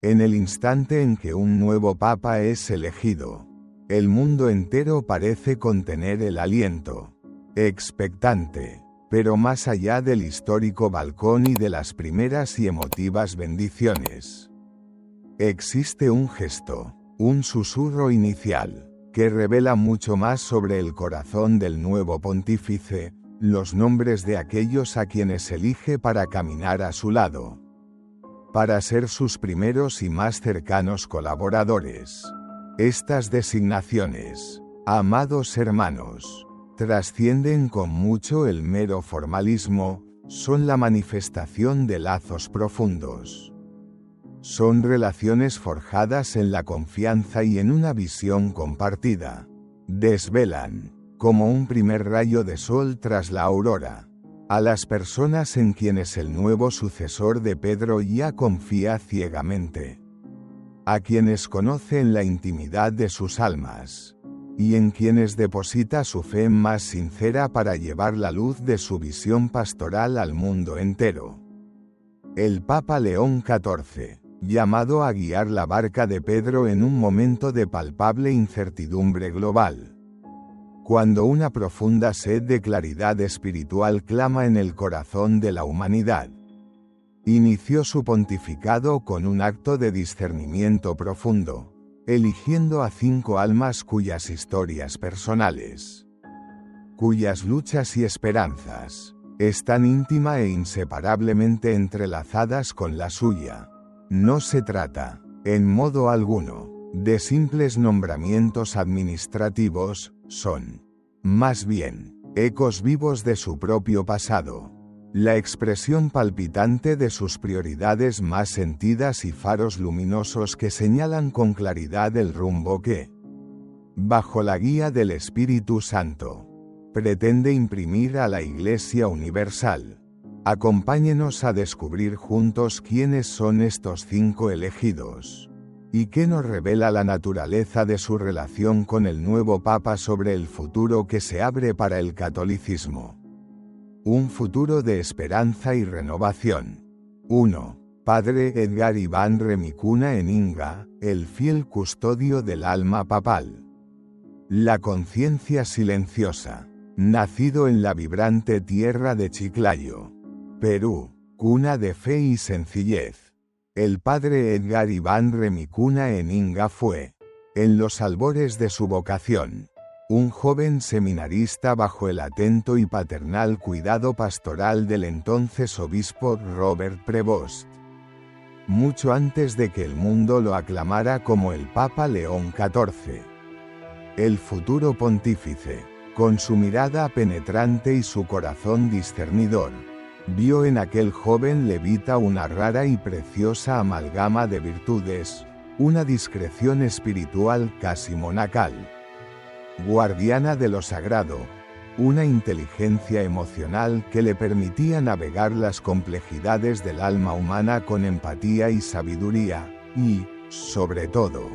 En el instante en que un nuevo papa es elegido, el mundo entero parece contener el aliento, expectante, pero más allá del histórico balcón y de las primeras y emotivas bendiciones. Existe un gesto, un susurro inicial, que revela mucho más sobre el corazón del nuevo pontífice, los nombres de aquellos a quienes elige para caminar a su lado, para ser sus primeros y más cercanos colaboradores. Estas designaciones, amados hermanos, trascienden con mucho el mero formalismo, son la manifestación de lazos profundos. Son relaciones forjadas en la confianza y en una visión compartida. Desvelan, como un primer rayo de sol tras la aurora, a las personas en quienes el nuevo sucesor de Pedro ya confía ciegamente, a quienes conoce en la intimidad de sus almas, y en quienes deposita su fe más sincera para llevar la luz de su visión pastoral al mundo entero. El Papa León XIV, llamado a guiar la barca de Pedro en un momento de palpable incertidumbre global, cuando una profunda sed de claridad espiritual clama en el corazón de la humanidad, inició su pontificado con un acto de discernimiento profundo, eligiendo a 5 almas cuyas historias personales, cuyas luchas y esperanzas, están íntima e inseparablemente entrelazadas con la suya. No se trata, en modo alguno, de simples nombramientos administrativos, son, más bien, ecos vivos de su propio pasado, la expresión palpitante de sus prioridades más sentidas y faros luminosos que señalan con claridad el rumbo que, bajo la guía del Espíritu Santo, pretende imprimir a la Iglesia Universal. Acompáñenos a descubrir juntos quiénes son estos 5 elegidos, y qué nos revela la naturaleza de su relación con el nuevo Papa sobre el futuro que se abre para el catolicismo. Un futuro de esperanza y renovación. 1. Padre Edgar Iván Remicuna Eninga, el fiel custodio del alma papal. La conciencia silenciosa, nacido en la vibrante tierra de Chiclayo, Perú, cuna de fe y sencillez. El padre Edgar Iván Remicuna Eninga fue, en los albores de su vocación, un joven seminarista bajo el atento y paternal cuidado pastoral del entonces obispo Robert Prevost. Mucho antes de que el mundo lo aclamara como el Papa León XIV. El futuro pontífice, con su mirada penetrante y su corazón discernidor, vio en aquel joven levita una rara y preciosa amalgama de virtudes, una discreción espiritual casi monacal, guardiana de lo sagrado, una inteligencia emocional que le permitía navegar las complejidades del alma humana con empatía y sabiduría, y, sobre todo,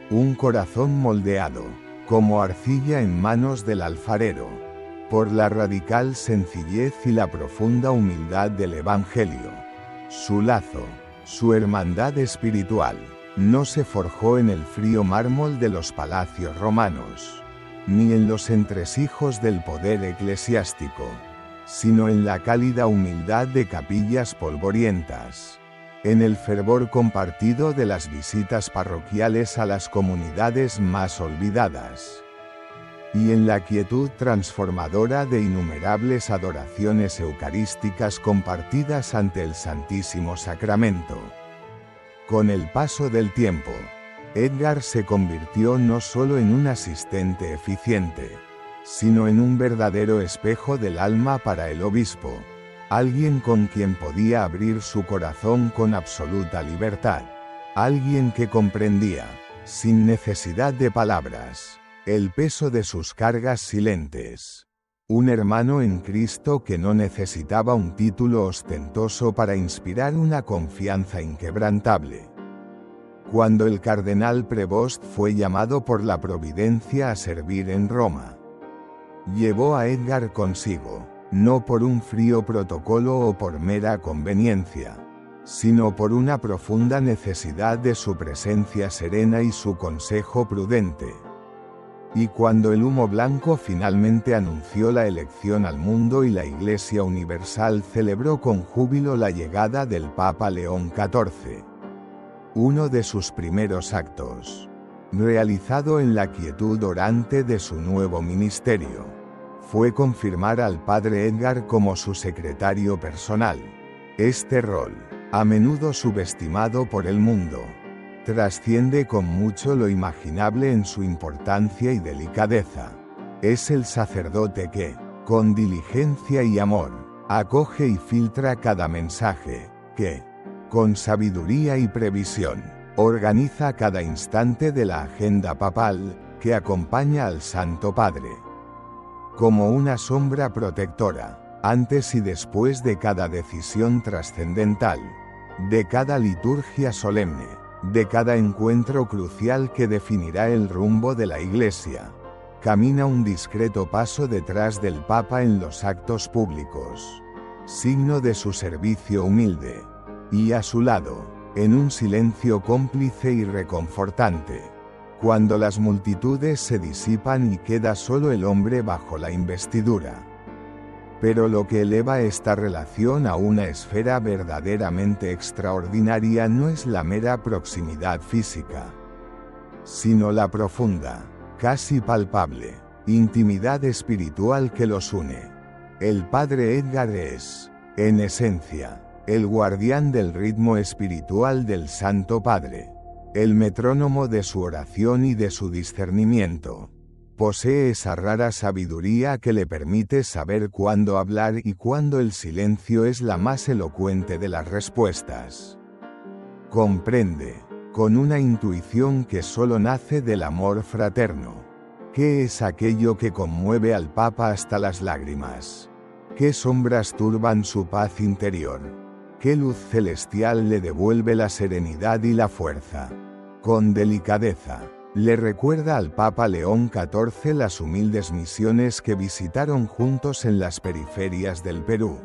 un corazón moldeado, como arcilla en manos del alfarero, por la radical sencillez y la profunda humildad del Evangelio. Su lazo, su hermandad espiritual, no se forjó en el frío mármol de los palacios romanos, ni en los entresijos del poder eclesiástico, sino en la cálida humildad de capillas polvorientas, en el fervor compartido de las visitas parroquiales a las comunidades más olvidadas, y en la quietud transformadora de innumerables adoraciones eucarísticas compartidas ante el Santísimo Sacramento. Con el paso del tiempo, Edgar se convirtió no solo en un asistente eficiente, sino en un verdadero espejo del alma para el obispo, alguien con quien podía abrir su corazón con absoluta libertad, alguien que comprendía, sin necesidad de palabras, el peso de sus cargas silentes. Un hermano en Cristo que no necesitaba un título ostentoso para inspirar una confianza inquebrantable. Cuando el cardenal Prevost fue llamado por la providencia a servir en Roma, llevó a Edgar consigo, no por un frío protocolo o por mera conveniencia, sino por una profunda necesidad de su presencia serena y su consejo prudente. Y cuando el humo blanco finalmente anunció la elección al mundo y la Iglesia Universal celebró con júbilo la llegada del Papa León XIV, uno de sus primeros actos, realizado en la quietud orante de su nuevo ministerio, fue confirmar al padre Edgar como su secretario personal. Este rol, a menudo subestimado por el mundo, trasciende con mucho lo imaginable en su importancia y delicadeza. Es el sacerdote que, con diligencia y amor, acoge y filtra cada mensaje, que, con sabiduría y previsión, organiza cada instante de la agenda papal, que acompaña al Santo Padre. Como una sombra protectora, antes y después de cada decisión trascendental, de cada liturgia solemne, de cada encuentro crucial que definirá el rumbo de la Iglesia, camina un discreto paso detrás del Papa en los actos públicos, signo de su servicio humilde, y a su lado, en un silencio cómplice y reconfortante, cuando las multitudes se disipan y queda solo el hombre bajo la investidura. Pero lo que eleva esta relación a una esfera verdaderamente extraordinaria no es la mera proximidad física, sino la profunda, casi palpable, intimidad espiritual que los une. El padre Edgar es, en esencia, el guardián del ritmo espiritual del Santo Padre, el metrónomo de su oración y de su discernimiento. Posee esa rara sabiduría que le permite saber cuándo hablar y cuándo el silencio es la más elocuente de las respuestas. Comprende, con una intuición que solo nace del amor fraterno, qué es aquello que conmueve al Papa hasta las lágrimas, qué sombras turban su paz interior, qué luz celestial le devuelve la serenidad y la fuerza. Con delicadeza, le recuerda al Papa León XIV las humildes misiones que visitaron juntos en las periferias del Perú.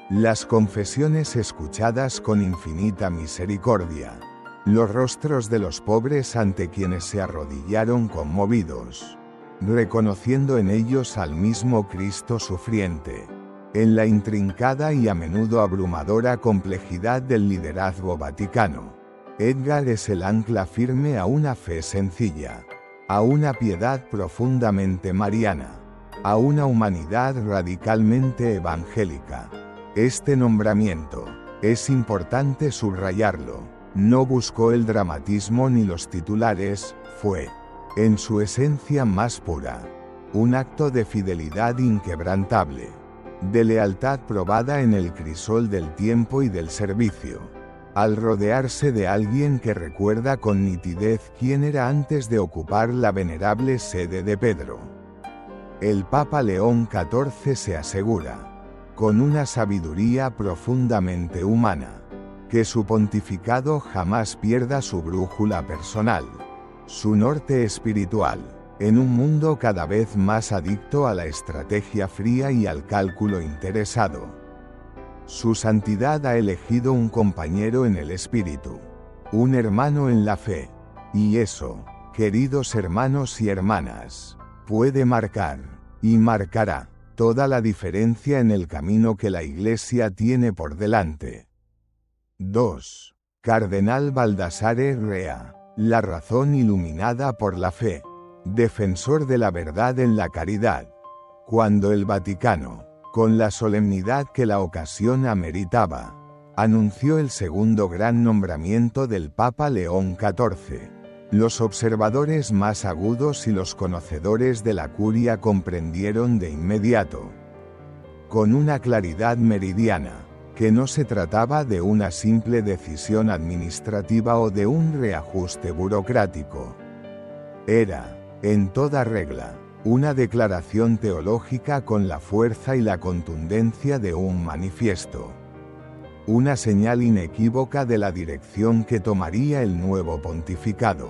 Las confesiones escuchadas con infinita misericordia. Los rostros de los pobres ante quienes se arrodillaron conmovidos, reconociendo en ellos al mismo Cristo sufriente. En la intrincada y a menudo abrumadora complejidad del liderazgo vaticano, Edgar es el ancla firme a una fe sencilla, a una piedad profundamente mariana, a una humanidad radicalmente evangélica. Este nombramiento, es importante subrayarlo, no buscó el dramatismo ni los titulares, fue, en su esencia más pura, un acto de fidelidad inquebrantable, de lealtad probada en el crisol del tiempo y del servicio, al rodearse de alguien que recuerda con nitidez quién era antes de ocupar la venerable sede de Pedro. El Papa León XIV se asegura, con una sabiduría profundamente humana, que su pontificado jamás pierda su brújula personal, su norte espiritual, en un mundo cada vez más adicto a la estrategia fría y al cálculo interesado. Su santidad ha elegido un compañero en el espíritu, un hermano en la fe, y eso, queridos hermanos y hermanas, puede marcar, y marcará, toda la diferencia en el camino que la Iglesia tiene por delante. 2. Cardenal Baldassare Rea, la razón iluminada por la fe, defensor de la verdad en la caridad. Cuando el Vaticano, con la solemnidad que la ocasión ameritaba, anunció el segundo gran nombramiento del Papa León XIV, los observadores más agudos y los conocedores de la curia comprendieron de inmediato, con una claridad meridiana, que no se trataba de una simple decisión administrativa o de un reajuste burocrático. Era, en toda regla, una declaración teológica con la fuerza y la contundencia de un manifiesto. Una señal inequívoca de la dirección que tomaría el nuevo pontificado.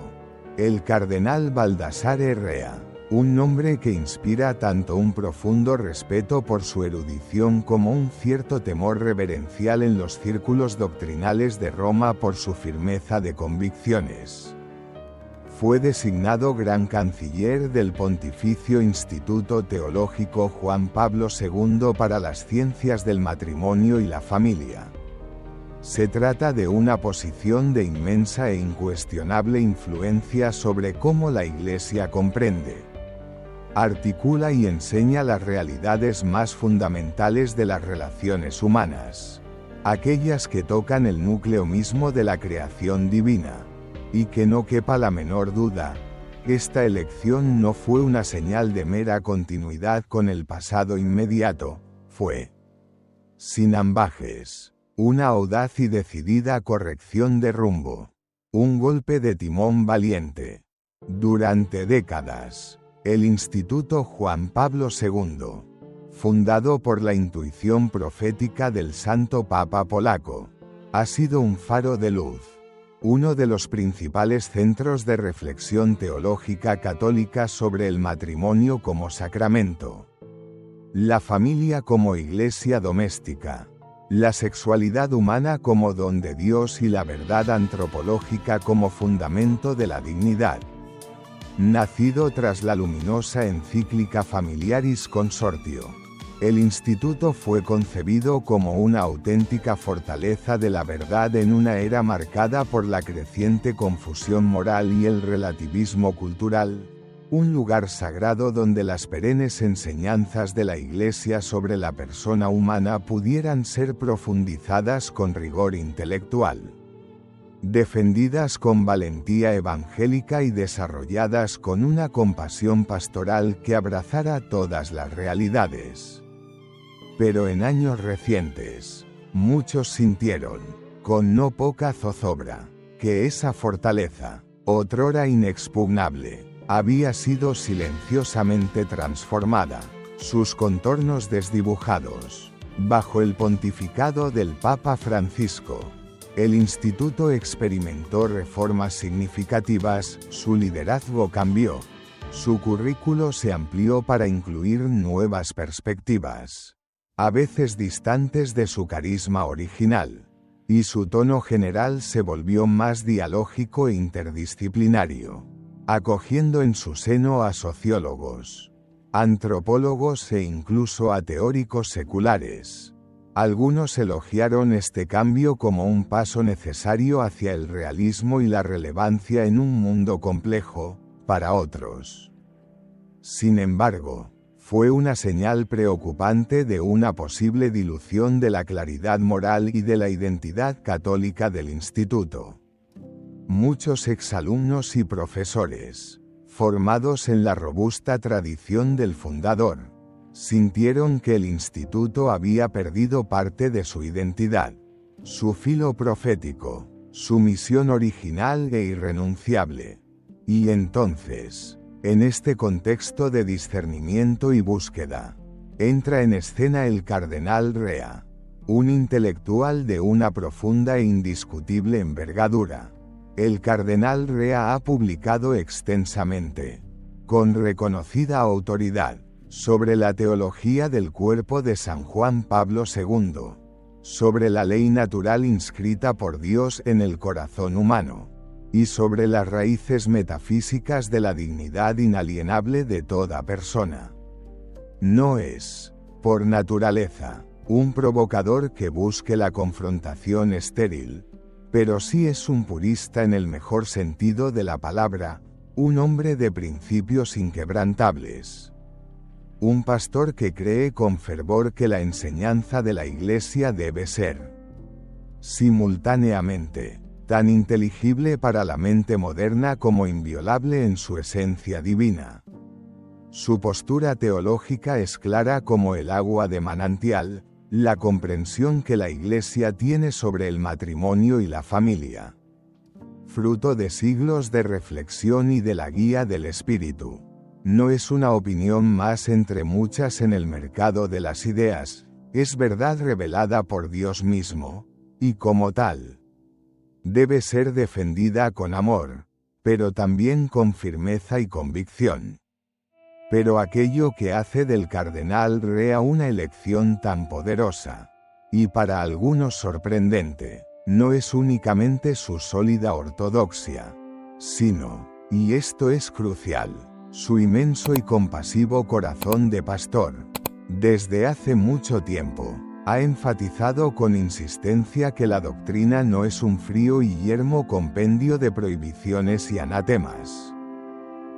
El cardenal Baldassare Rea, Un nombre que inspira tanto un profundo respeto por su erudición como un cierto temor reverencial en los círculos doctrinales de Roma por su firmeza de convicciones. Fue designado Gran Canciller del Pontificio Instituto Teológico Juan Pablo II para las Ciencias del Matrimonio y la Familia. Se trata de una posición de inmensa e incuestionable influencia sobre cómo la Iglesia comprende, articula y enseña las realidades más fundamentales de las relaciones humanas, aquellas que tocan el núcleo mismo de la creación divina. Y que no quepa la menor duda, esta elección no fue una señal de mera continuidad con el pasado inmediato, fue, sin ambages, una audaz y decidida corrección de rumbo, un golpe de timón valiente. Durante décadas, el Instituto Juan Pablo II, fundado por la intuición profética del Santo Papa polaco, ha sido un faro de luz, uno de los principales centros de reflexión teológica católica sobre el matrimonio como sacramento, la familia como iglesia doméstica, la sexualidad humana como don de Dios y la verdad antropológica como fundamento de la dignidad. Nacido tras la luminosa encíclica Familiaris Consortio, el instituto fue concebido como una auténtica fortaleza de la verdad en una era marcada por la creciente confusión moral y el relativismo cultural, un lugar sagrado donde las perennes enseñanzas de la Iglesia sobre la persona humana pudieran ser profundizadas con rigor intelectual, defendidas con valentía evangélica y desarrolladas con una compasión pastoral que abrazara todas las realidades. Pero en años recientes, muchos sintieron, con no poca zozobra, que esa fortaleza, otrora inexpugnable, había sido silenciosamente transformada, sus contornos desdibujados, bajo el pontificado del Papa Francisco. El instituto experimentó reformas significativas, su liderazgo cambió, su currículo se amplió para incluir nuevas perspectivas, a veces distantes de su carisma original, y su tono general se volvió más dialógico e interdisciplinario, acogiendo en su seno a sociólogos, antropólogos e incluso a teóricos seculares. Algunos elogiaron este cambio como un paso necesario hacia el realismo y la relevancia en un mundo complejo, para otros. Sin embargo, fue una señal preocupante de una posible dilución de la claridad moral y de la identidad católica del instituto. Muchos exalumnos y profesores, formados en la robusta tradición del fundador, sintieron que el instituto había perdido parte de su identidad, su filo profético, su misión original e irrenunciable. Y entonces, en este contexto de discernimiento y búsqueda, entra en escena el cardenal Rea, un intelectual de una profunda e indiscutible envergadura. El cardenal Rea ha publicado extensamente, con reconocida autoridad, sobre la teología del cuerpo de San Juan Pablo II, sobre la ley natural inscrita por Dios en el corazón humano, y sobre las raíces metafísicas de la dignidad inalienable de toda persona. No es, por naturaleza, un provocador que busque la confrontación estéril, pero sí es un purista en el mejor sentido de la palabra, un hombre de principios inquebrantables. Un pastor que cree con fervor que la enseñanza de la Iglesia debe ser, simultáneamente, tan inteligible para la mente moderna como inviolable en su esencia divina. Su postura teológica es clara como el agua de manantial, la comprensión que la Iglesia tiene sobre el matrimonio y la familia, fruto de siglos de reflexión y de la guía del Espíritu. No es una opinión más entre muchas en el mercado de las ideas, es verdad revelada por Dios mismo, y como tal, debe ser defendida con amor, pero también con firmeza y convicción. Pero aquello que hace del cardenal Rea una elección tan poderosa, y para algunos sorprendente, no es únicamente su sólida ortodoxia, sino, y esto es crucial, su inmenso y compasivo corazón de pastor. Desde hace mucho tiempo, ha enfatizado con insistencia que la doctrina no es un frío y yermo compendio de prohibiciones y anatemas,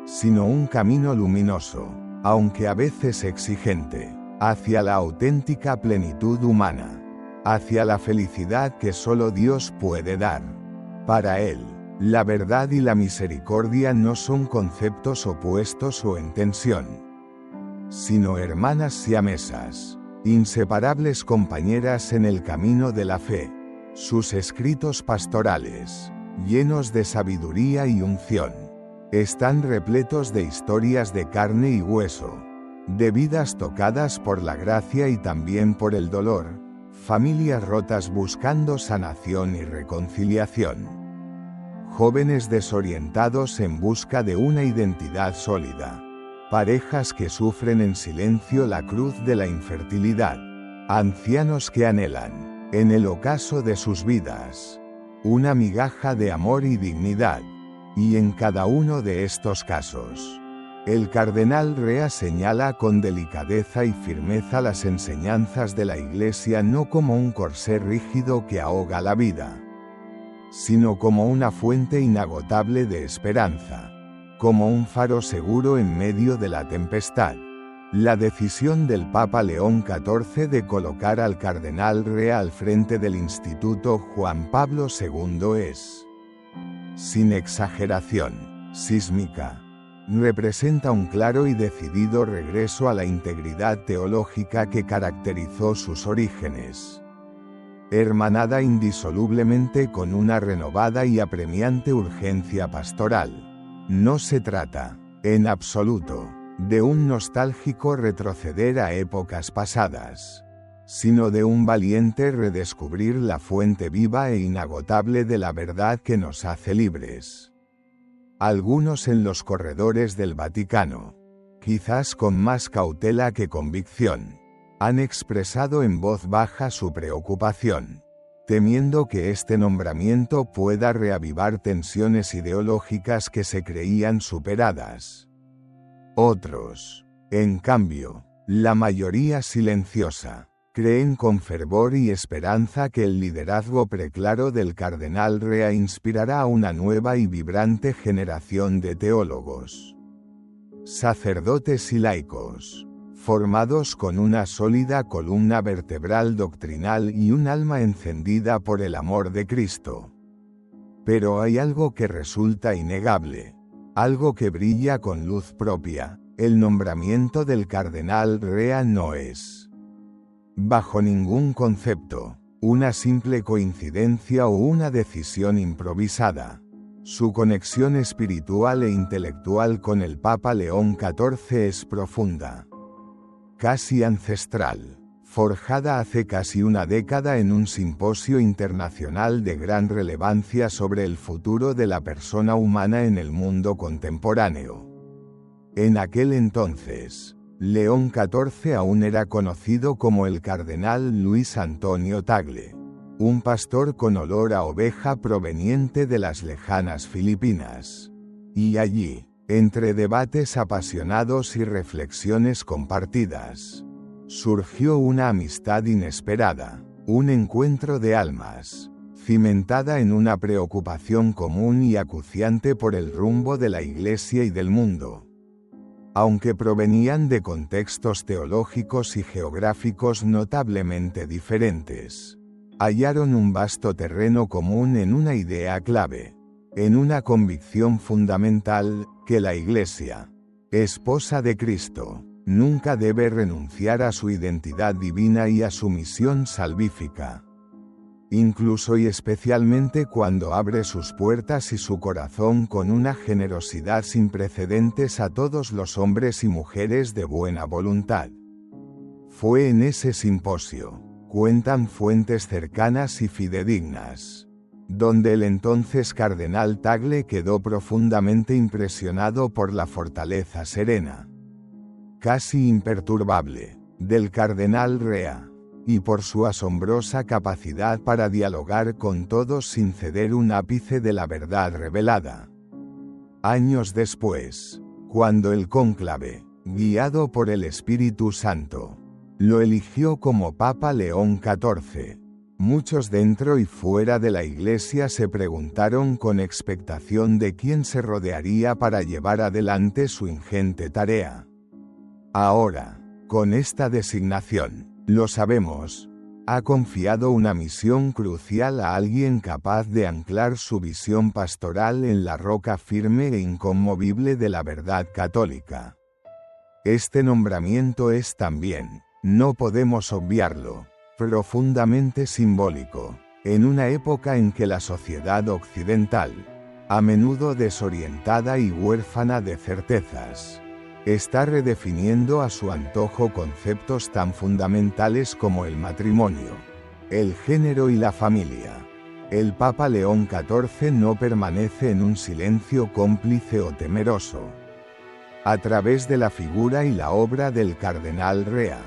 sino un camino luminoso, aunque a veces exigente, hacia la auténtica plenitud humana, hacia la felicidad que solo Dios puede dar. Para él, la verdad y la misericordia no son conceptos opuestos o en tensión, sino hermanas siamesas, inseparables compañeras en el camino de la fe. Sus escritos pastorales, llenos de sabiduría y unción, están repletos de historias de carne y hueso, de vidas tocadas por la gracia y también por el dolor, familias rotas buscando sanación y reconciliación, jóvenes desorientados en busca de una identidad sólida, parejas que sufren en silencio la cruz de la infertilidad, ancianos que anhelan, en el ocaso de sus vidas, una migaja de amor y dignidad. Y en cada uno de estos casos, el cardenal Rea señala con delicadeza y firmeza las enseñanzas de la Iglesia no como un corsé rígido que ahoga la vida, sino como una fuente inagotable de esperanza, como un faro seguro en medio de la tempestad. La decisión del Papa León XIV de colocar al cardenal Rea al frente del Instituto Juan Pablo II es, sin exageración, sísmica. Representa un claro y decidido regreso a la integridad teológica que caracterizó sus orígenes, hermanada indisolublemente con una renovada y apremiante urgencia pastoral. No se trata, en absoluto, de un nostálgico retroceder a épocas pasadas, sino de un valiente redescubrir la fuente viva e inagotable de la verdad que nos hace libres. Algunos en los corredores del Vaticano, quizás con más cautela que convicción, han expresado en voz baja su preocupación, temiendo que este nombramiento pueda reavivar tensiones ideológicas que se creían superadas. Otros, en cambio, la mayoría silenciosa, creen con fervor y esperanza que el liderazgo preclaro del cardenal Rea inspirará a una nueva y vibrante generación de teólogos, sacerdotes y laicos, formados con una sólida columna vertebral doctrinal y un alma encendida por el amor de Cristo. Pero hay algo que resulta innegable, algo que brilla con luz propia: el nombramiento del cardenal Rea no es, bajo ningún concepto, una simple coincidencia o una decisión improvisada. Su conexión espiritual e intelectual con el Papa León XIV es profunda, casi ancestral, forjada hace casi una década en un simposio internacional de gran relevancia sobre el futuro de la persona humana en el mundo contemporáneo. En aquel entonces, León XIV aún era conocido como el cardenal Luis Antonio Tagle, un pastor con olor a oveja proveniente de las lejanas Filipinas. Y allí, entre debates apasionados y reflexiones compartidas, surgió una amistad inesperada, un encuentro de almas, cimentada en una preocupación común y acuciante por el rumbo de la Iglesia y del mundo. Aunque provenían de contextos teológicos y geográficos notablemente diferentes, hallaron un vasto terreno común en una idea clave, en una convicción fundamental: que la Iglesia, esposa de Cristo, nunca debe renunciar a su identidad divina y a su misión salvífica, incluso y especialmente cuando abre sus puertas y su corazón con una generosidad sin precedentes a todos los hombres y mujeres de buena voluntad. Fue en ese simposio, cuentan fuentes cercanas y fidedignas, donde el entonces cardenal Tagle quedó profundamente impresionado por la fortaleza serena, casi imperturbable, del cardenal Rea, y por su asombrosa capacidad para dialogar con todos sin ceder un ápice de la verdad revelada. Años después, cuando el cónclave, guiado por el Espíritu Santo, lo eligió como Papa León XIV, muchos dentro y fuera de la Iglesia se preguntaron con expectación de quién se rodearía para llevar adelante su ingente tarea. Ahora, con esta designación, lo sabemos, ha confiado una misión crucial a alguien capaz de anclar su visión pastoral en la roca firme e inconmovible de la verdad católica. Este nombramiento es también, no podemos obviarlo, profundamente simbólico, en una época en que la sociedad occidental, a menudo desorientada y huérfana de certezas, está redefiniendo a su antojo conceptos tan fundamentales como el matrimonio, el género y la familia. El Papa León XIV no permanece en un silencio cómplice o temeroso. A través de la figura y la obra del cardenal Rea,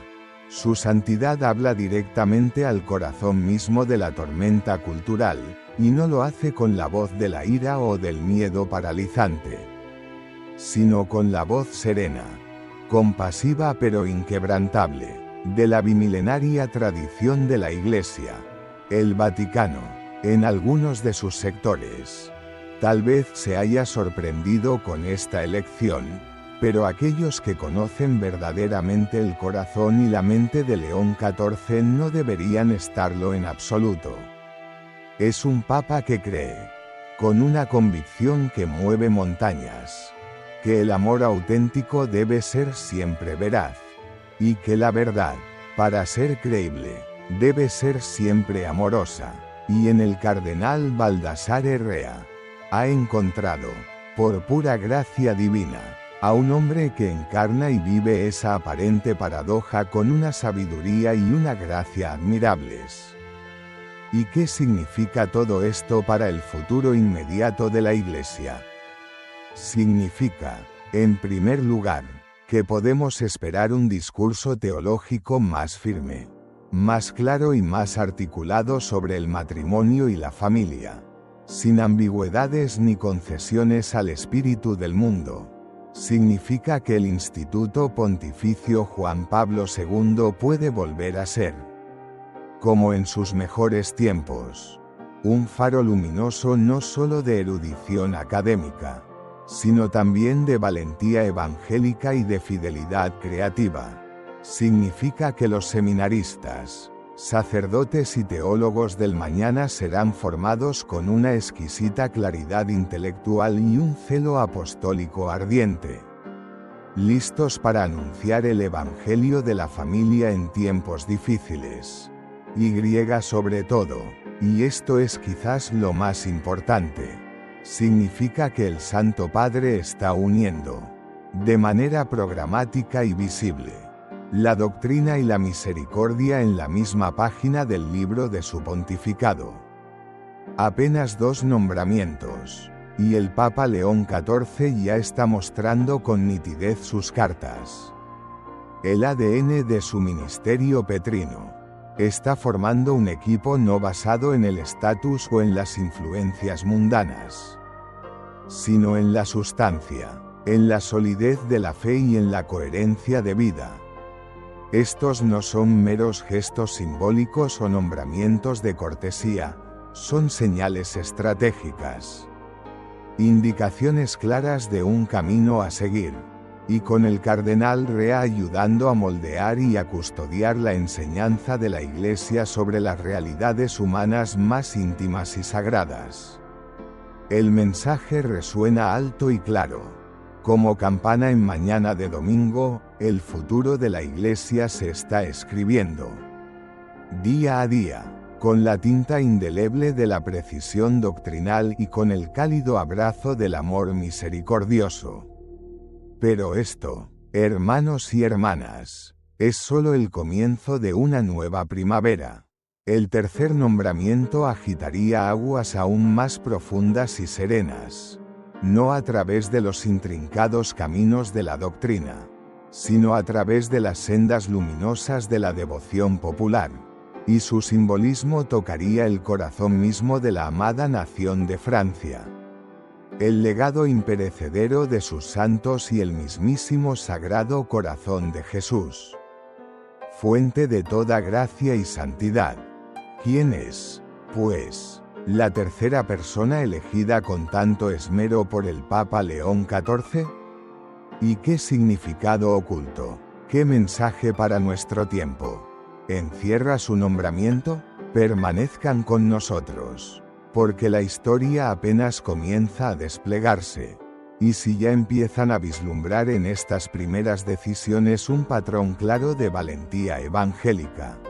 su santidad habla directamente al corazón mismo de la tormenta cultural, y no lo hace con la voz de la ira o del miedo paralizante, sino con la voz serena, compasiva pero inquebrantable, de la bimilenaria tradición de la Iglesia, el Vaticano, en algunos de sus sectores. Tal vez se haya sorprendido con esta elección, pero aquellos que conocen verdaderamente el corazón y la mente de León XIV no deberían estarlo en absoluto. Es un papa que cree, con una convicción que mueve montañas, que el amor auténtico debe ser siempre veraz, y que la verdad, para ser creíble, debe ser siempre amorosa, y en el cardenal Baldassare Rea, ha encontrado, por pura gracia divina, a un hombre que encarna y vive esa aparente paradoja con una sabiduría y una gracia admirables. ¿Y qué significa todo esto para el futuro inmediato de la Iglesia? Significa, en primer lugar, que podemos esperar un discurso teológico más firme, más claro y más articulado sobre el matrimonio y la familia, sin ambigüedades ni concesiones al espíritu del mundo. Significa que el Instituto Pontificio Juan Pablo II puede volver a ser, como en sus mejores tiempos, un faro luminoso no solo de erudición académica, sino también de valentía evangélica y de fidelidad creativa. Significa que los seminaristas, sacerdotes y teólogos del mañana serán formados con una exquisita claridad intelectual y un celo apostólico ardiente, listos para anunciar el Evangelio de la familia en tiempos difíciles. Y sobre todo, y esto es quizás lo más importante, significa que el Santo Padre está uniendo, de manera programática y visible, la doctrina y la misericordia en la misma página del libro de su pontificado. Apenas 2 nombramientos, y el Papa León XIV ya está mostrando con nitidez sus cartas. El ADN de su ministerio petrino está formando un equipo no basado en el estatus o en las influencias mundanas, sino en la sustancia, en la solidez de la fe y en la coherencia de vida. Estos no son meros gestos simbólicos o nombramientos de cortesía, son señales estratégicas, indicaciones claras de un camino a seguir, y con el cardenal Rea ayudando a moldear y a custodiar la enseñanza de la Iglesia sobre las realidades humanas más íntimas y sagradas. El mensaje resuena alto y claro. Como campana en mañana de domingo, el futuro de la Iglesia se está escribiendo, día a día, con la tinta indeleble de la precisión doctrinal y con el cálido abrazo del amor misericordioso. Pero esto, hermanos y hermanas, es solo el comienzo de una nueva primavera. El tercer nombramiento agitaría aguas aún más profundas y serenas, no a través de los intrincados caminos de la doctrina, sino a través de las sendas luminosas de la devoción popular. Y su simbolismo tocaría el corazón mismo de la amada nación de Francia. El legado imperecedero de sus santos y el mismísimo Sagrado Corazón de Jesús. Fuente de toda gracia y santidad. ¿Quién es, pues, la tercera persona elegida con tanto esmero por el Papa León XIV? ¿Y qué significado oculto, qué mensaje para nuestro tiempo encierra su nombramiento? Permanezcan con nosotros, porque la historia apenas comienza a desplegarse. Y si ya empiezan a vislumbrar en estas primeras decisiones un patrón claro de valentía evangélica,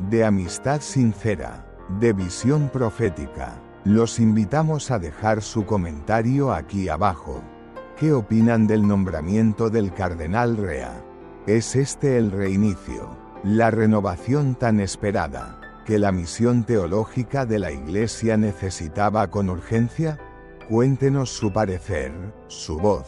de amistad sincera, de visión profética, los invitamos a dejar su comentario aquí abajo. ¿Qué opinan del nombramiento del cardenal Rea? ¿Es este el reinicio, la renovación tan esperada, que la misión teológica de la Iglesia necesitaba con urgencia? Cuéntenos su parecer, su voz.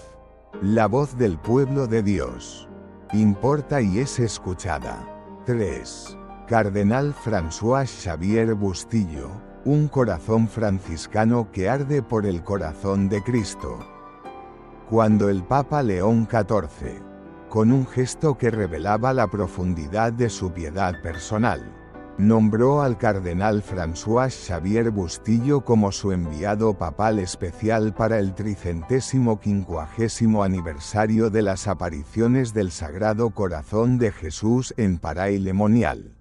La voz del pueblo de Dios importa y es escuchada. 3. Cardenal François Xavier Bustillo, un corazón franciscano que arde por el corazón de Cristo. Cuando el Papa León XIV, con un gesto que revelaba la profundidad de su piedad personal, nombró al cardenal François Xavier Bustillo como su enviado papal especial para el 350º aniversario de las apariciones del Sagrado Corazón de Jesús en Paray-le-Monial.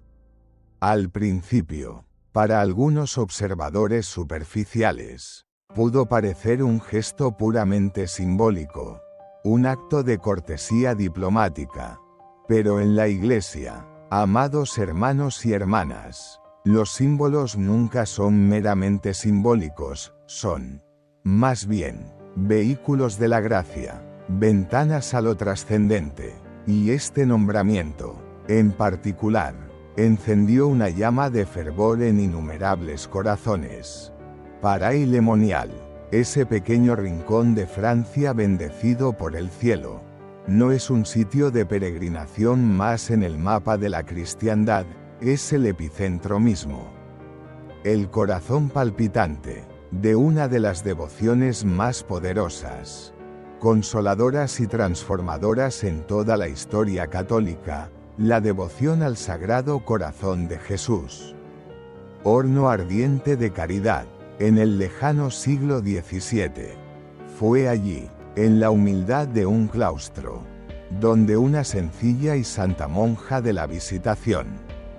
Al principio, para algunos observadores superficiales, pudo parecer un gesto puramente simbólico, un acto de cortesía diplomática. Pero en la Iglesia, amados hermanos y hermanas, los símbolos nunca son meramente simbólicos, son, más bien, vehículos de la gracia, ventanas a lo trascendente. Y este nombramiento, en particular, encendió una llama de fervor en innumerables corazones. Paray-le-Monial, ese pequeño rincón de Francia bendecido por el cielo, no es un sitio de peregrinación más en el mapa de la cristiandad, es el epicentro mismo. El corazón palpitante de una de las devociones más poderosas, consoladoras y transformadoras en toda la historia católica, la devoción al Sagrado Corazón de Jesús. Horno ardiente de caridad. En el lejano siglo XVII, fue allí, en la humildad de un claustro, donde una sencilla y santa monja de la Visitación,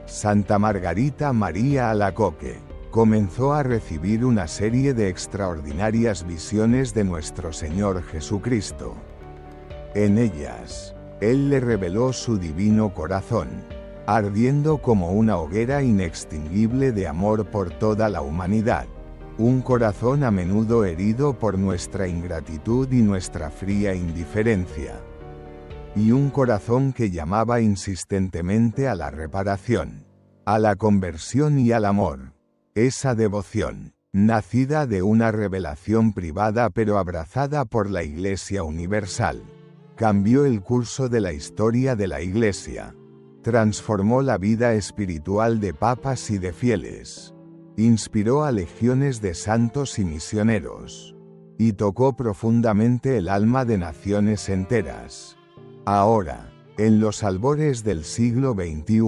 Santa Margarita María Alacoque, comenzó a recibir una serie de extraordinarias visiones de nuestro Señor Jesucristo. En ellas, Él le reveló su divino corazón, ardiendo como una hoguera inextinguible de amor por toda la humanidad. Un corazón a menudo herido por nuestra ingratitud y nuestra fría indiferencia. Y un corazón que llamaba insistentemente a la reparación, a la conversión y al amor. Esa devoción, nacida de una revelación privada pero abrazada por la Iglesia universal, cambió el curso de la historia de la Iglesia. Transformó la vida espiritual de papas y de fieles. Inspiró a legiones de santos y misioneros, y tocó profundamente el alma de naciones enteras. Ahora, en los albores del siglo XXI,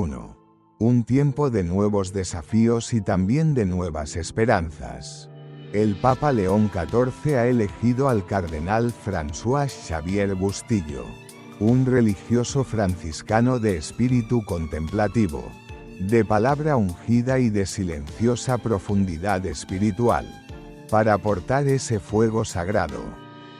un tiempo de nuevos desafíos y también de nuevas esperanzas, el Papa León XIV ha elegido al cardenal François Xavier Bustillo, un religioso franciscano de espíritu contemplativo, de palabra ungida y de silenciosa profundidad espiritual, para aportar ese fuego sagrado,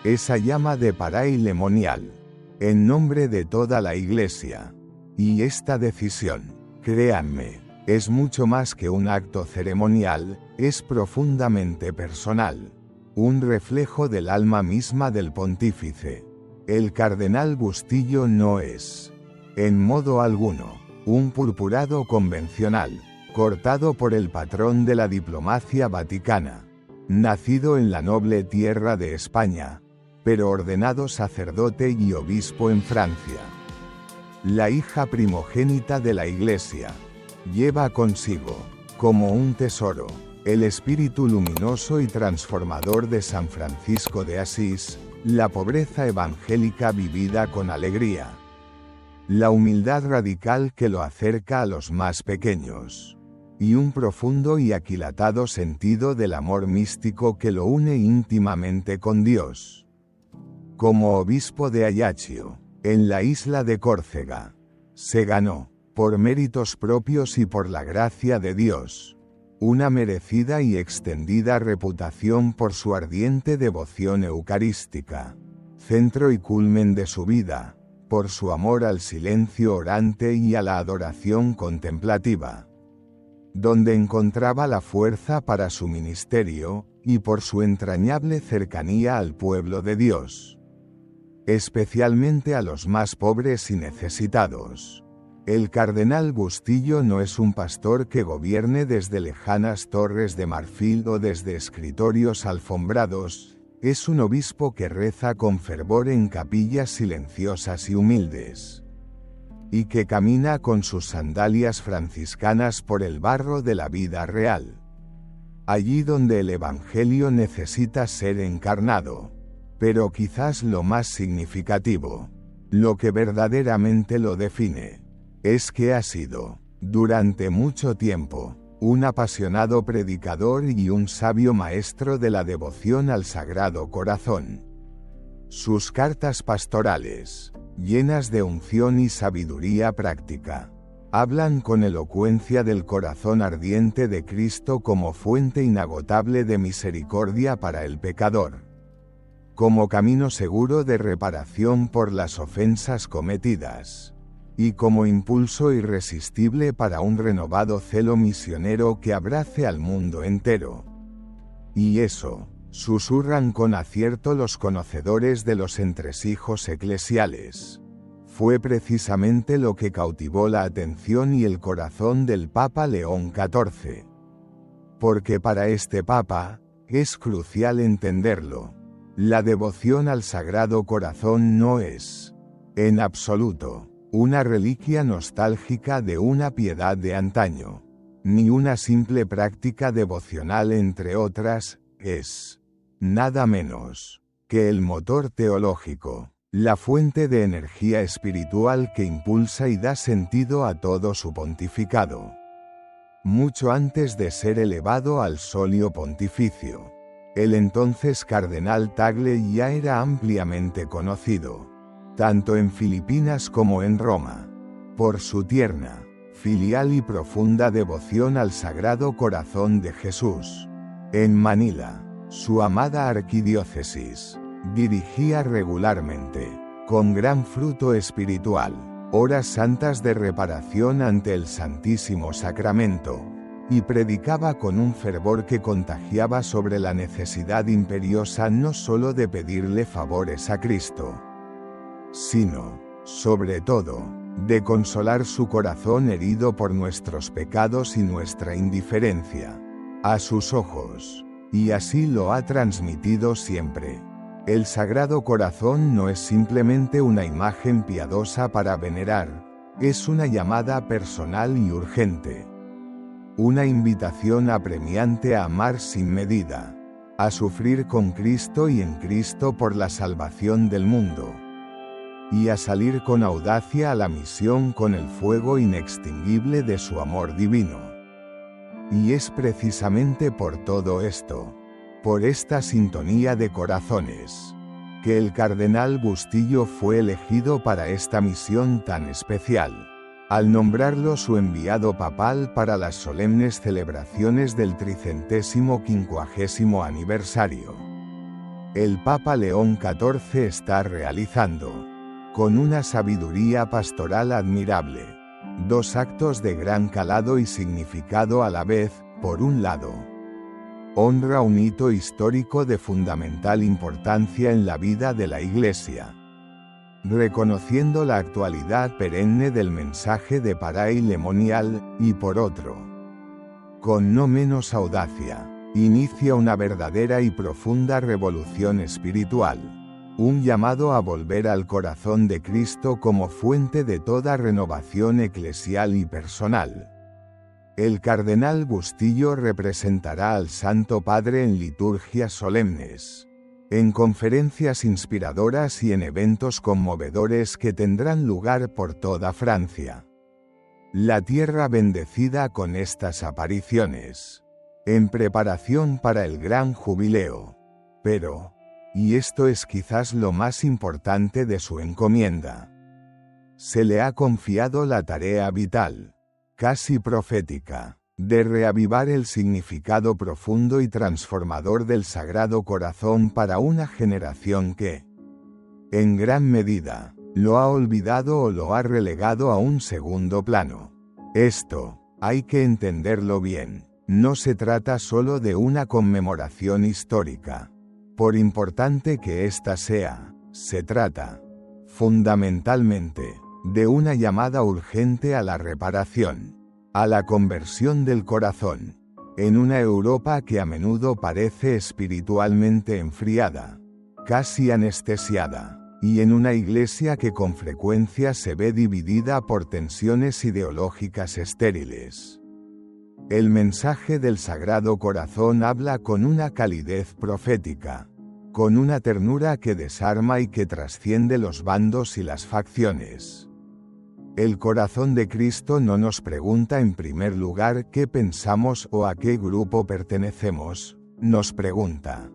esa llama de Paray-le-Monial, en nombre de toda la Iglesia. Y esta decisión, créanme, es mucho más que un acto ceremonial, es profundamente personal, un reflejo del alma misma del pontífice. El cardenal Bustillo no es, en modo alguno, un purpurado convencional, cortado por el patrón de la diplomacia vaticana, nacido en la noble tierra de España, pero ordenado sacerdote y obispo en Francia. la hija primogénita de la Iglesia. Lleva consigo, como un tesoro, el espíritu luminoso y transformador de San Francisco de Asís, la pobreza evangélica vivida con alegría, la humildad radical que lo acerca a los más pequeños, y un profundo y aquilatado sentido del amor místico que lo une íntimamente con Dios. Como obispo de Ajaccio, en la isla de Córcega, se ganó, por méritos propios y por la gracia de Dios, una merecida y extendida reputación por su ardiente devoción eucarística, centro y culmen de su vida, por su amor al silencio orante y a la adoración contemplativa, donde encontraba la fuerza para su ministerio, y por su entrañable cercanía al pueblo de Dios, especialmente a los más pobres y necesitados. El cardenal Bustillo no es un pastor que gobierne desde lejanas torres de marfil o desde escritorios alfombrados, es un obispo que reza con fervor en capillas silenciosas y humildes, y que camina con sus sandalias franciscanas por el barro de la vida real, allí donde el Evangelio necesita ser encarnado. Pero quizás lo más significativo, lo que verdaderamente lo define, es que ha sido, durante mucho tiempo, un apasionado predicador y un sabio maestro de la devoción al Sagrado Corazón. Sus cartas pastorales, llenas de unción y sabiduría práctica, hablan con elocuencia del corazón ardiente de Cristo como fuente inagotable de misericordia para el pecador, como camino seguro de reparación por las ofensas cometidas, y como impulso irresistible para un renovado celo misionero que abrace al mundo entero. Y eso, susurran con acierto los conocedores de los entresijos eclesiales, fue precisamente lo que cautivó la atención y el corazón del Papa León XIV. Porque para este Papa, es crucial entenderlo. La devoción al Sagrado Corazón no es, en absoluto, una reliquia nostálgica de una piedad de antaño, ni una simple práctica devocional entre otras, es, nada menos, que el motor teológico, la fuente de energía espiritual que impulsa y da sentido a todo su pontificado. Mucho antes de ser elevado al solio pontificio, el entonces cardenal Tagle ya era ampliamente conocido, tanto en Filipinas como en Roma, por su tierna, filial y profunda devoción al Sagrado Corazón de Jesús. En Manila, su amada arquidiócesis, dirigía regularmente, con gran fruto espiritual, horas santas de reparación ante el Santísimo Sacramento, y predicaba con un fervor que contagiaba sobre la necesidad imperiosa no solo de pedirle favores a Cristo, sino, sobre todo, de consolar su corazón herido por nuestros pecados y nuestra indiferencia a sus ojos, y así lo ha transmitido siempre. El Sagrado Corazón no es simplemente una imagen piadosa para venerar, es una llamada personal y urgente. Una invitación apremiante a amar sin medida, a sufrir con Cristo y en Cristo por la salvación del mundo, y a salir con audacia a la misión con el fuego inextinguible de su amor divino. Y es precisamente por todo esto, por esta sintonía de corazones, que el cardenal Bustillo fue elegido para esta misión tan especial, al nombrarlo su enviado papal para las solemnes celebraciones del 350 aniversario. El Papa León XIV está realizando, con una sabiduría pastoral admirable, dos actos de gran calado y significado a la vez. Por un lado, honra un hito histórico de fundamental importancia en la vida de la Iglesia, reconociendo la actualidad perenne del mensaje de Paray Lemonial, y por otro, con no menos audacia, inicia una verdadera y profunda revolución espiritual, Un llamado a volver al corazón de Cristo como fuente de toda renovación eclesial y personal. El cardenal Bustillo representará al Santo Padre en liturgias solemnes, en conferencias inspiradoras y en eventos conmovedores que tendrán lugar por toda Francia. La tierra bendecida con estas apariciones, en preparación para el gran jubileo. Pero, y esto es quizás lo más importante de su encomienda, se le ha confiado la tarea vital, casi profética, de reavivar el significado profundo y transformador del Sagrado Corazón para una generación que, en gran medida, lo ha olvidado o lo ha relegado a un segundo plano. Esto, hay que entenderlo bien, no se trata solo de una conmemoración histórica. Por importante que ésta sea, se trata, fundamentalmente, de una llamada urgente a la reparación, a la conversión del corazón, en una Europa que a menudo parece espiritualmente enfriada, casi anestesiada, y en una Iglesia que con frecuencia se ve dividida por tensiones ideológicas estériles. El mensaje del Sagrado Corazón habla con una calidez profética, con una ternura que desarma y que trasciende los bandos y las facciones. El corazón de Cristo no nos pregunta en primer lugar qué pensamos o a qué grupo pertenecemos, nos pregunta,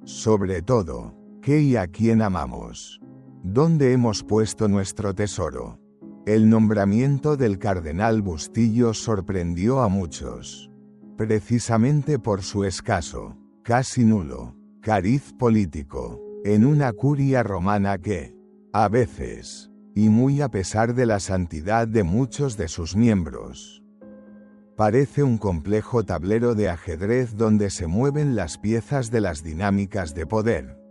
sobre todo, qué y a quién amamos, dónde hemos puesto nuestro tesoro. El nombramiento del cardenal Bustillo sorprendió a muchos, precisamente por su escaso, casi nulo, cariz político, en una curia romana que, a veces, y muy a pesar de la santidad de muchos de sus miembros, parece un complejo tablero de ajedrez donde se mueven las piezas de las dinámicas de poder.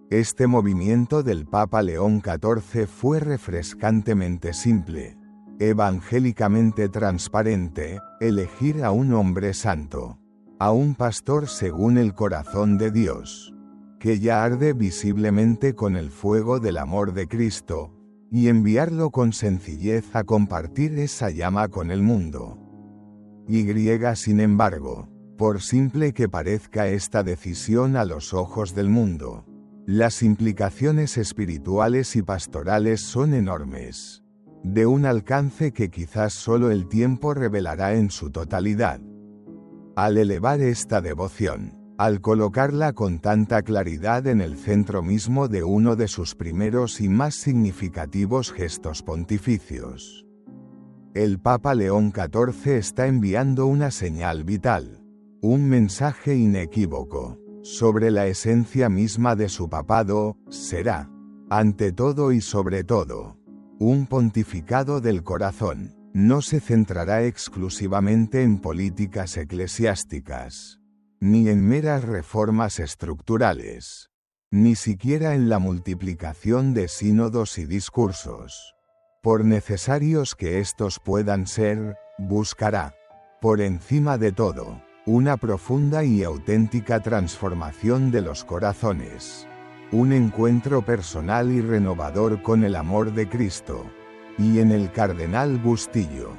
Este movimiento del Papa León XIV fue refrescantemente simple, evangélicamente transparente, elegir a un hombre santo, a un pastor según el corazón de Dios, que ya arde visiblemente con el fuego del amor de Cristo, y enviarlo con sencillez a compartir esa llama con el mundo. Sin embargo, por simple que parezca esta decisión a los ojos del mundo, las implicaciones espirituales y pastorales son enormes, de un alcance que quizás solo el tiempo revelará en su totalidad. Al elevar esta devoción, al colocarla con tanta claridad en el centro mismo de uno de sus primeros y más significativos gestos pontificios, el Papa León XIV está enviando una señal vital, un mensaje inequívoco, sobre la esencia misma de su papado. Será, ante todo y sobre todo, un pontificado del corazón. No se centrará exclusivamente en políticas eclesiásticas, ni en meras reformas estructurales, ni siquiera en la multiplicación de sínodos y discursos. Por necesarios que estos puedan ser, buscará, por encima de todo, una profunda y auténtica transformación de los corazones, un encuentro personal y renovador con el amor de Cristo. Y en el cardenal Bustillo,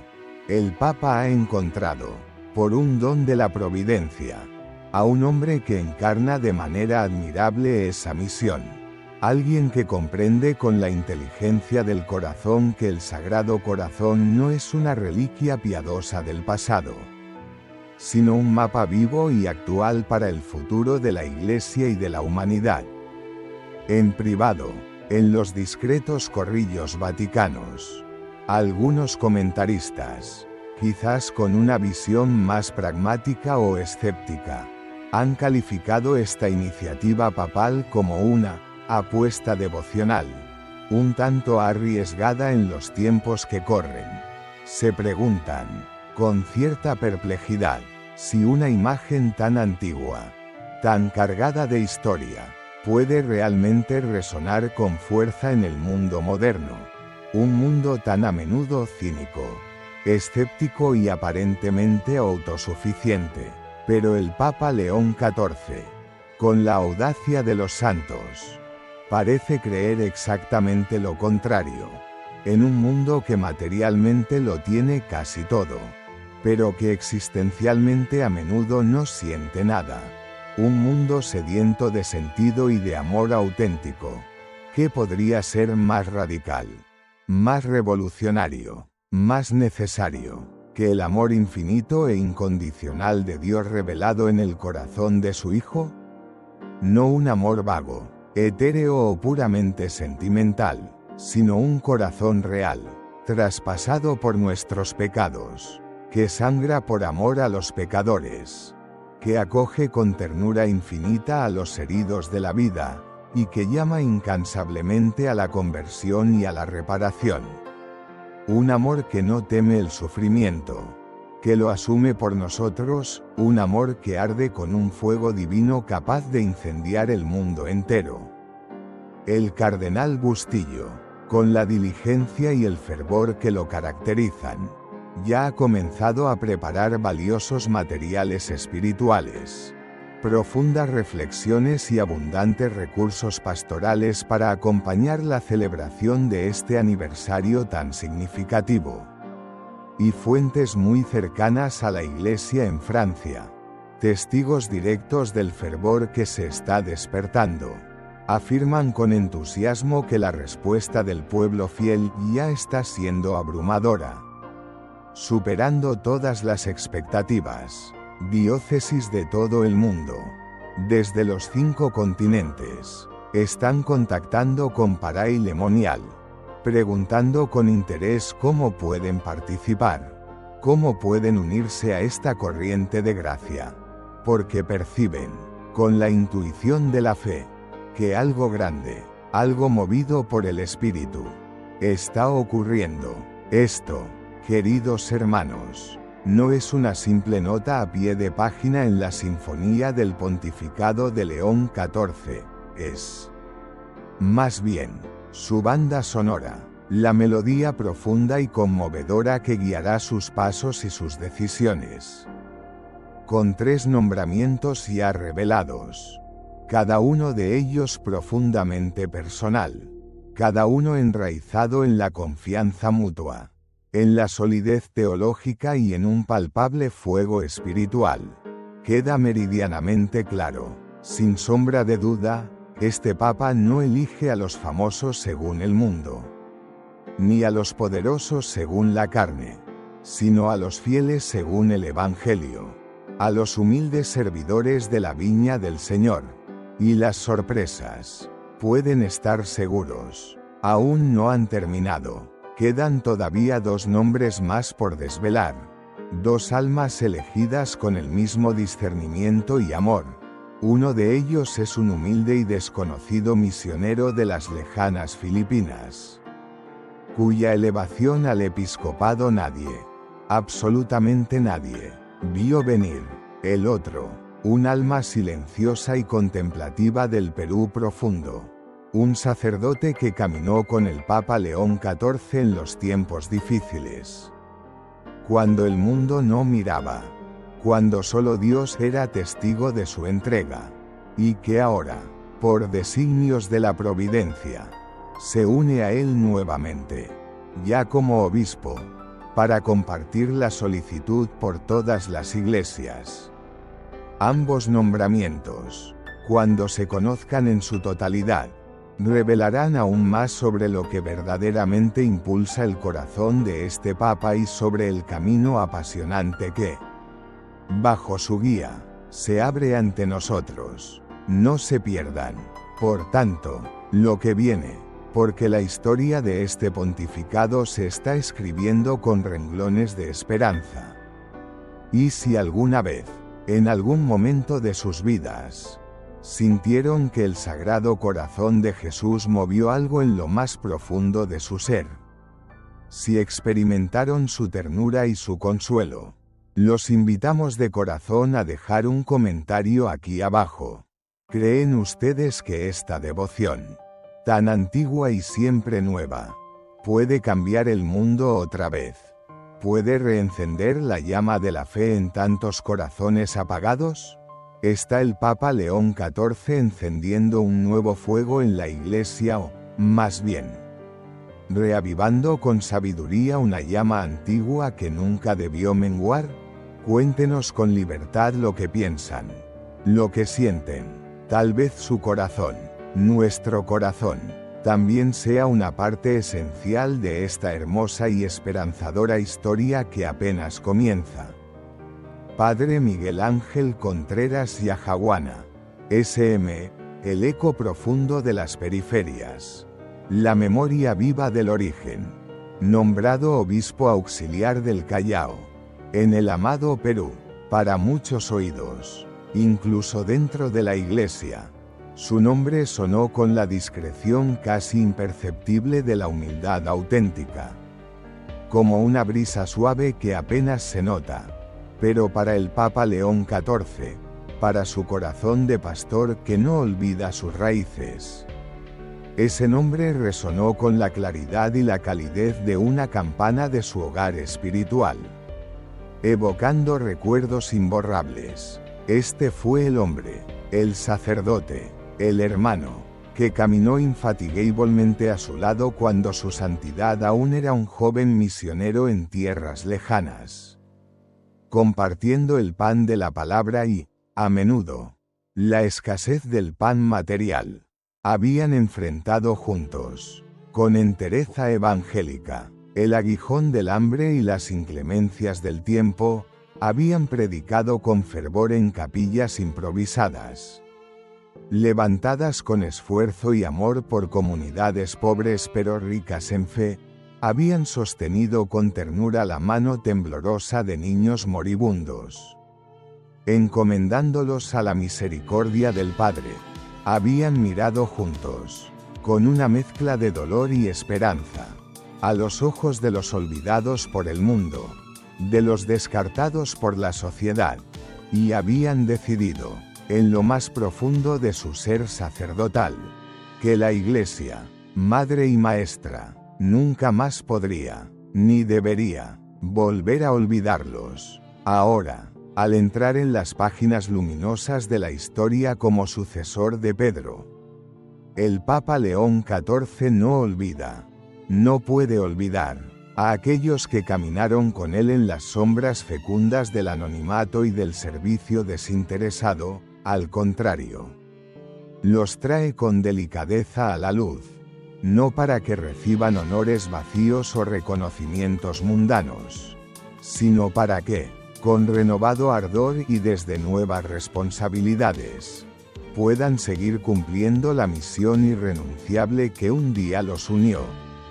el Papa ha encontrado, por un don de la providencia, a un hombre que encarna de manera admirable esa misión. Alguien que comprende con la inteligencia del corazón que el Sagrado Corazón no es una reliquia piadosa del pasado, sino un mapa vivo y actual para el futuro de la Iglesia y de la humanidad. En privado, en los discretos corrillos vaticanos, algunos comentaristas, quizás con una visión más pragmática o escéptica, han calificado esta iniciativa papal como una apuesta devocional, un tanto arriesgada en los tiempos que corren. Se preguntan, con cierta perplejidad, si una imagen tan antigua, tan cargada de historia, puede realmente resonar con fuerza en el mundo moderno, un mundo tan a menudo cínico, escéptico y aparentemente autosuficiente. Pero el Papa León XIV, con la audacia de los santos, parece creer exactamente lo contrario. En un mundo que materialmente lo tiene casi todo, pero que existencialmente a menudo no siente nada. Un mundo sediento de sentido y de amor auténtico. ¿Qué podría ser más radical, más revolucionario, más necesario, que el amor infinito e incondicional de Dios revelado en el corazón de su Hijo? No un amor vago, etéreo o puramente sentimental, sino un corazón real, traspasado por nuestros pecados, que sangra por amor a los pecadores, que acoge con ternura infinita a los heridos de la vida, y que llama incansablemente a la conversión y a la reparación. Un amor que no teme el sufrimiento, que lo asume por nosotros, un amor que arde con un fuego divino capaz de incendiar el mundo entero. El cardenal Bustillo, con la diligencia y el fervor que lo caracterizan, ya ha comenzado a preparar valiosos materiales espirituales, profundas reflexiones y abundantes recursos pastorales para acompañar la celebración de este aniversario tan significativo. Y fuentes muy cercanas a la Iglesia en Francia, testigos directos del fervor que se está despertando, afirman con entusiasmo que la respuesta del pueblo fiel ya está siendo abrumadora, superando todas las expectativas. Diócesis de todo el mundo, desde los 5 continentes, están contactando con Paray Lemonial, preguntando con interés cómo pueden participar, cómo pueden unirse a esta corriente de gracia, porque perciben, con la intuición de la fe, que algo grande, algo movido por el Espíritu, está ocurriendo. Esto, queridos hermanos, no es una simple nota a pie de página en la Sinfonía del Pontificado de León XIV, es, más bien, su banda sonora, la melodía profunda y conmovedora que guiará sus pasos y sus decisiones. Con 3 nombramientos ya revelados, cada uno de ellos profundamente personal, cada uno enraizado en la confianza mutua, en la solidez teológica y en un palpable fuego espiritual. Queda meridianamente claro, sin sombra de duda, este Papa no elige a los famosos según el mundo, ni a los poderosos según la carne, sino a los fieles según el Evangelio, a los humildes servidores de la viña del Señor. Y las sorpresas, pueden estar seguros, aún no han terminado. Quedan todavía 2 nombres más por desvelar, 2 almas elegidas con el mismo discernimiento y amor. Uno de ellos es un humilde y desconocido misionero de las lejanas Filipinas, cuya elevación al episcopado nadie, absolutamente nadie, vio venir. El otro, un alma silenciosa y contemplativa del Perú profundo, un sacerdote que caminó con el Papa León XIV en los tiempos difíciles, cuando el mundo no miraba, cuando solo Dios era testigo de su entrega, y que ahora, por designios de la providencia, se une a él nuevamente, ya como obispo, para compartir la solicitud por todas las iglesias. Ambos nombramientos, cuando se conozcan en su totalidad, revelarán aún más sobre lo que verdaderamente impulsa el corazón de este Papa y sobre el camino apasionante que, bajo su guía, se abre ante nosotros. No se pierdan, por tanto, lo que viene, porque la historia de este pontificado se está escribiendo con renglones de esperanza. Y si alguna vez, en algún momento de sus vidas, sintieron que el Sagrado Corazón de Jesús movió algo en lo más profundo de su ser, si experimentaron su ternura y su consuelo, los invitamos de corazón a dejar un comentario aquí abajo. ¿Creen ustedes que esta devoción, tan antigua y siempre nueva, puede cambiar el mundo otra vez? ¿Puede reencender la llama de la fe en tantos corazones apagados? está el Papa León XIV encendiendo un nuevo fuego en la Iglesia o, más bien, reavivando con sabiduría una llama antigua que nunca debió menguar. Cuéntenos con libertad lo que piensan, lo que sienten. Tal vez su corazón, nuestro corazón, también sea una parte esencial de esta hermosa y esperanzadora historia que apenas comienza. Padre Miguel Ángel Contreras Yajaguana, SM, el eco profundo de las periferias. La memoria viva del origen. Nombrado obispo auxiliar del Callao. En el amado Perú, para muchos oídos, incluso dentro de la Iglesia, su nombre sonó con la discreción casi imperceptible de la humildad auténtica. Como una brisa suave que apenas se nota. Pero para el Papa León XIV, para su corazón de pastor que no olvida sus raíces, ese nombre resonó con la claridad y la calidez de una campana de su hogar espiritual, evocando recuerdos imborrables. Este fue el hombre, el sacerdote, el hermano, que caminó infatigablemente a su lado cuando su santidad aún era un joven misionero en tierras lejanas, compartiendo el pan de la palabra y, a menudo, la escasez del pan material. Habían enfrentado juntos, con entereza evangélica, el aguijón del hambre y las inclemencias del tiempo. Habían predicado con fervor en capillas improvisadas, levantadas con esfuerzo y amor por comunidades pobres pero ricas en fe. Habían sostenido con ternura la mano temblorosa de niños moribundos, encomendándolos a la misericordia del Padre. Habían mirado juntos, con una mezcla de dolor y esperanza, a los ojos de los olvidados por el mundo, de los descartados por la sociedad, y habían decidido, en lo más profundo de su ser sacerdotal, que la Iglesia, madre y maestra, nunca más podría, ni debería, volver a olvidarlos. Ahora, al entrar en las páginas luminosas de la historia como sucesor de Pedro, el Papa León XIV no olvida, no puede olvidar, a aquellos que caminaron con él en las sombras fecundas del anonimato y del servicio desinteresado. Al contrario, los trae con delicadeza a la luz, no para que reciban honores vacíos o reconocimientos mundanos, sino para que, con renovado ardor y desde nuevas responsabilidades, puedan seguir cumpliendo la misión irrenunciable que un día los unió.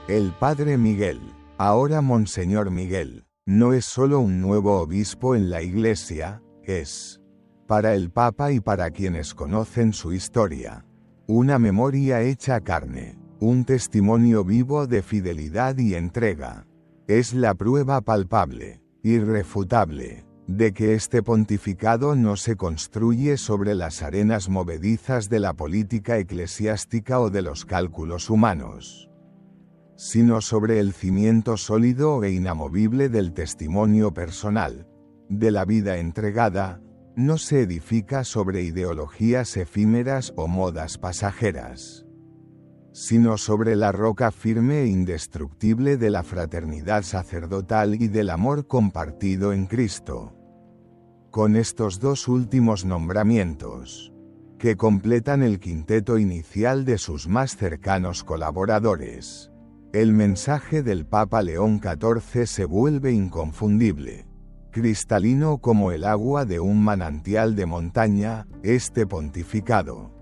El Padre Miguel, ahora Monseñor Miguel, no es solo un nuevo obispo en la Iglesia, es, para el Papa y para quienes conocen su historia, una memoria hecha carne. Un testimonio vivo de fidelidad y entrega. Es la prueba palpable, irrefutable, de que este pontificado no se construye sobre las arenas movedizas de la política eclesiástica o de los cálculos humanos, sino sobre el cimiento sólido e inamovible del testimonio personal, de la vida entregada. No se edifica sobre ideologías efímeras o modas pasajeras, sino sobre la roca firme e indestructible de la fraternidad sacerdotal y del amor compartido en Cristo. Con estos dos últimos nombramientos, que completan el quinteto inicial de sus más cercanos colaboradores, el mensaje del Papa León XIV se vuelve inconfundible, cristalino como el agua de un manantial de montaña. Este pontificado,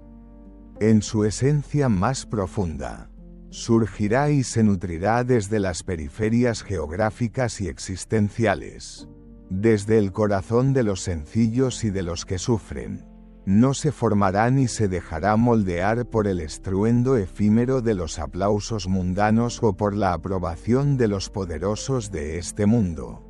en su esencia más profunda, surgirá y se nutrirá desde las periferias geográficas y existenciales, desde el corazón de los sencillos y de los que sufren. No se formará ni se dejará moldear por el estruendo efímero de los aplausos mundanos o por la aprobación de los poderosos de este mundo,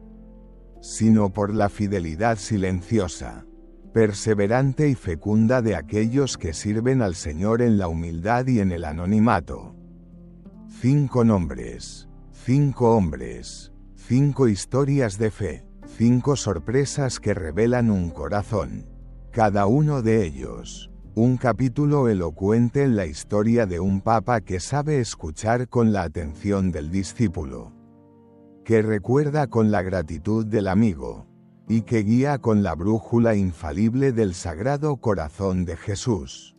sino por la fidelidad silenciosa, perseverante y fecunda de aquellos que sirven al Señor en la humildad y en el anonimato. 5 nombres, 5 hombres, 5 historias de fe, 5 sorpresas que revelan un corazón Cada uno de ellos, un capítulo elocuente en la historia de un papa que sabe escuchar con la atención del discípulo, que recuerda con la gratitud del amigo, y que guía con la brújula infalible del Sagrado Corazón de Jesús.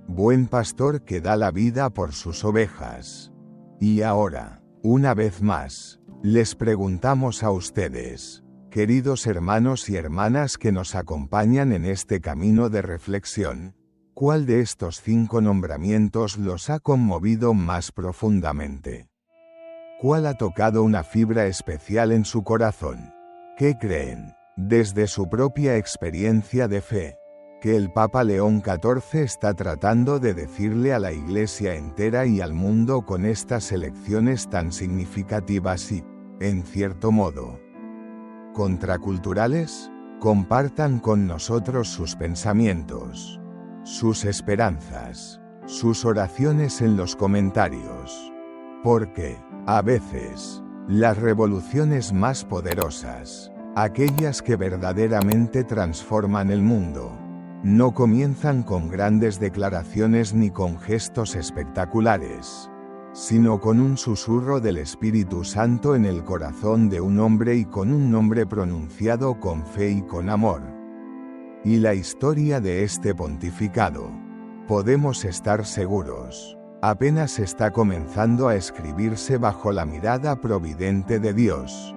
Buen pastor que da la vida por sus ovejas. Y ahora, una vez más, les preguntamos a ustedes, queridos hermanos y hermanas que nos acompañan en este camino de reflexión, ¿cuál de estos 5 nombramientos los ha conmovido más profundamente? ¿Cuál ha tocado una fibra especial en su corazón? ¿Qué creen, desde su propia experiencia de fe, que el Papa León XIV está tratando de decirle a la Iglesia entera y al mundo con estas elecciones tan significativas y, en cierto modo, contraculturales? Compartan con nosotros sus pensamientos, sus esperanzas, sus oraciones en los comentarios. Porque, a veces, las revoluciones más poderosas, aquellas que verdaderamente transforman el mundo, no comienzan con grandes declaraciones ni con gestos espectaculares, sino con un susurro del Espíritu Santo en el corazón de un hombre y con un nombre pronunciado con fe y con amor. Y la historia de este pontificado, podemos estar seguros, apenas está comenzando a escribirse bajo la mirada providente de Dios.